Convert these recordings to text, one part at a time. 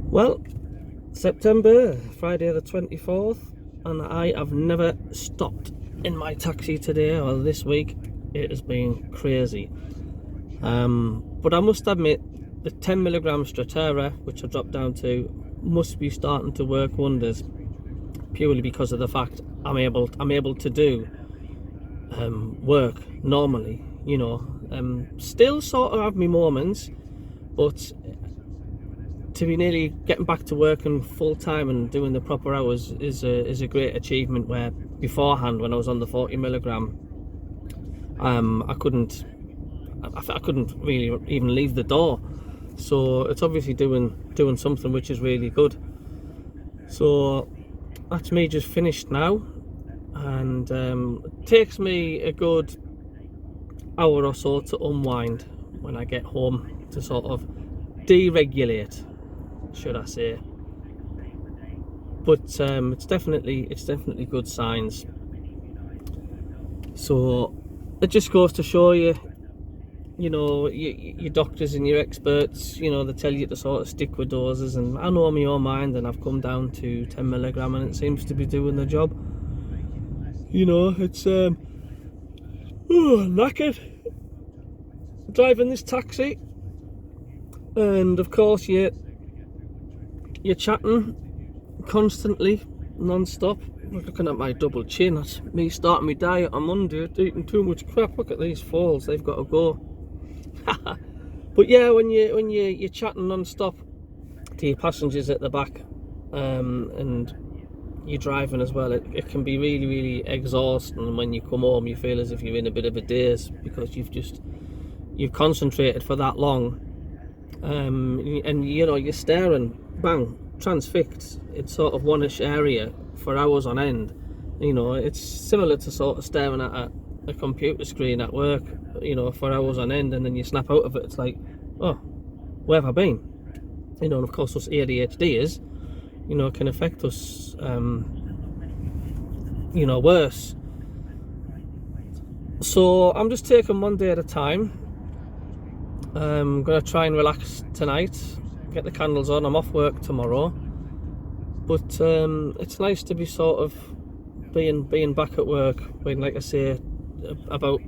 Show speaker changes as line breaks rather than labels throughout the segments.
Well, September, Friday the 24th, and I have never stopped in my taxi today or this week. It has been crazy. But I must admit, the 10mg Strattera, which I dropped down to, must be starting to work wonders, purely because of the fact I'm able to do work normally. Still sort of have my moments, but to be nearly getting back to working full time and doing the proper hours is a great achievement. Where beforehand, when I was on the 40mg, I couldn't really even leave the door. So it's obviously doing something which is really good. So that's me just finished now, and it takes me a good hour or so to unwind when I get home, to sort of deregulate, should I say. But it's definitely good signs. So it just goes to show you, your doctors and your experts, they tell you to sort of stick with doses, and I know in my own mind, and I've come down to 10mg, and it seems to be doing the job. It's knackered driving this taxi, and of course you're chatting constantly, non-stop. Looking at my double chin, that's me starting my diet on Monday, eating too much crap. Look at these falls, they've got to go. But yeah, when you're chatting non-stop to your passengers at the back, and you're driving as well, it can be really, really exhausting. And when you come home, you feel as if you're in a bit of a daze, because you've concentrated for that long, and you're staring, bang, transfixed in sort of one-ish area for hours on end. It's similar to sort of staring at a computer screen at work, for hours on end, and then you snap out of it. It's like, oh, where have I been? And of course, us ADHDers, can affect us, worse. So I'm just taking one day at a time. I'm gonna try and relax tonight, get the candles on. I'm off work tomorrow, but it's nice to be sort of being back at work. When, like I say, about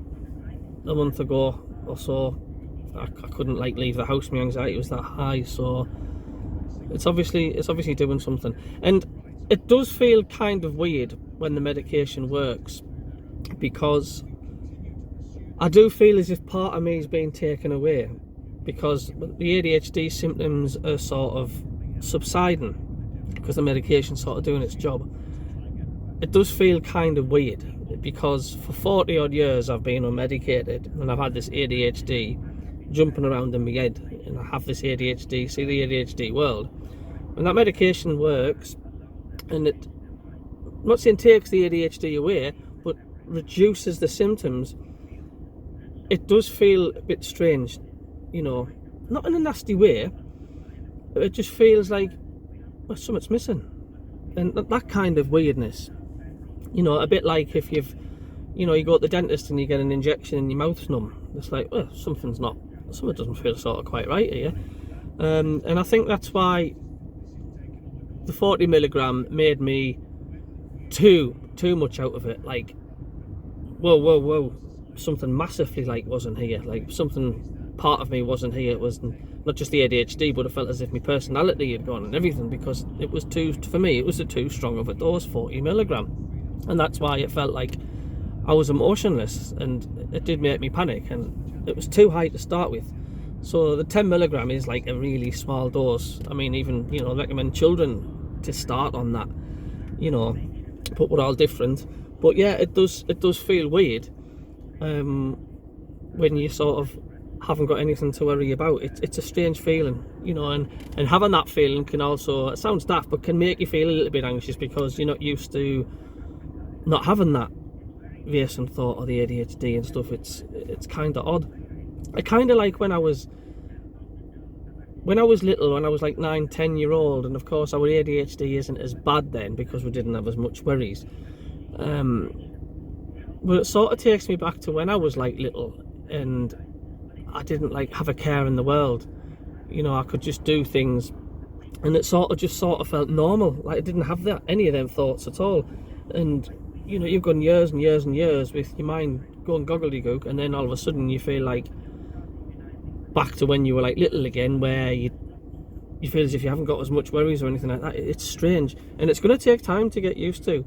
a month ago or so, I couldn't leave the house. My anxiety was that high, so it's obviously doing something. And it does feel kind of weird when the medication works, because I do feel as if part of me is being taken away, because the ADHD symptoms are sort of subsiding because the medication's sort of doing its job. It does feel kind of weird, because for 40 odd years I've been unmedicated, and I've had this ADHD jumping around in my head, and I have this ADHD, see the ADHD world. When that medication works, and I'm not saying takes the ADHD away, but reduces the symptoms, it does feel a bit strange, not in a nasty way, but it just feels like, well, something's missing. And that kind of weirdness, a bit like if you go to the dentist and you get an injection and your mouth's numb. It's like, well, something doesn't feel sort of quite right here. And I think that's why the 40mg made me too much out of it. Like, whoa, something massively wasn't here. Like, something, part of me wasn't here. It was not just the ADHD, but it felt as if my personality had gone and everything, because it was too strong of a dose, 40mg. And that's why it felt like I was emotionless, and it did make me panic, and it was too high to start with. So the 10mg is like a really small dose. I mean, even recommend children to start on that, but we're all different. But yeah, it does feel weird when you sort of haven't got anything to worry about. It's a strange feeling, and having that feeling can also, it sounds daft, but can make you feel a little bit anxious, because you're not used to not having that racing thought or the ADHD and stuff. It's kind of odd. I kind of like when I was little, when I was like 9-10 year old, and of course our ADHD isn't as bad then because we didn't have as much worries. But it sort of takes me back to when I was little, and I didn't have a care in the world. I could just do things and it sort of felt normal. Like I didn't have any of them thoughts at all. And you know, you've gone years and years and years with your mind going gobbledygook, and then all of a sudden you feel like back to when you were like little again, where you feel as if you haven't got as much worries or anything like that. It's strange, and it's going to take time to get used to.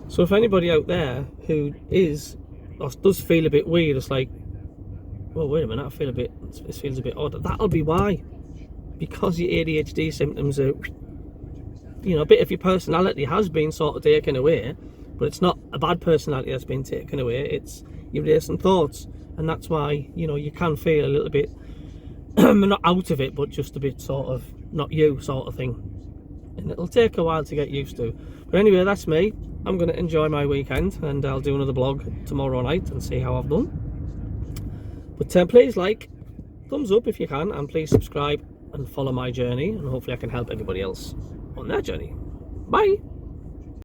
So if anybody out there who is or does feel a bit weird, it's like, well, wait a minute, it feels a bit odd. That'll be why, because your ADHD symptoms are, you know, a bit of your personality has been sort of taken away, but it's not a bad personality that's been taken away. It's your racing thoughts, and that's why, you know, you can feel a little bit not out of it, but just a bit sort of not you sort of thing, and it'll take a while to get used to. But anyway, that's me. I'm going to enjoy my weekend, and I'll do another vlog tomorrow night and see how I've done. But please like, thumbs up if you can, and please subscribe and follow my journey, and hopefully I can help everybody else on their journey. Bye.